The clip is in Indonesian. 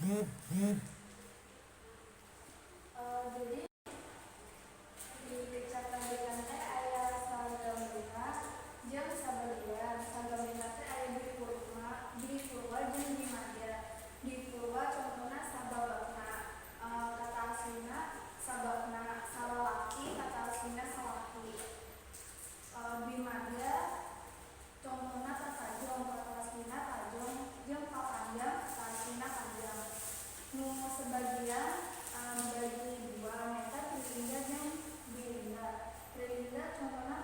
Jadi dicatat di lantai aya sagamina jeung sabalian. Sagamina teh aya di purwa jeung di madya. Di purwa contohna sababakna, kata aslinya sababna salalaki, kata aslinya salaki. Di madya contohna tatajong, kata aslinya tajong, jeung papanjang, kata aslinya panjang. Nu sebagian dibagi dua, meta trilinda jeung bilinda. Trilinda contohna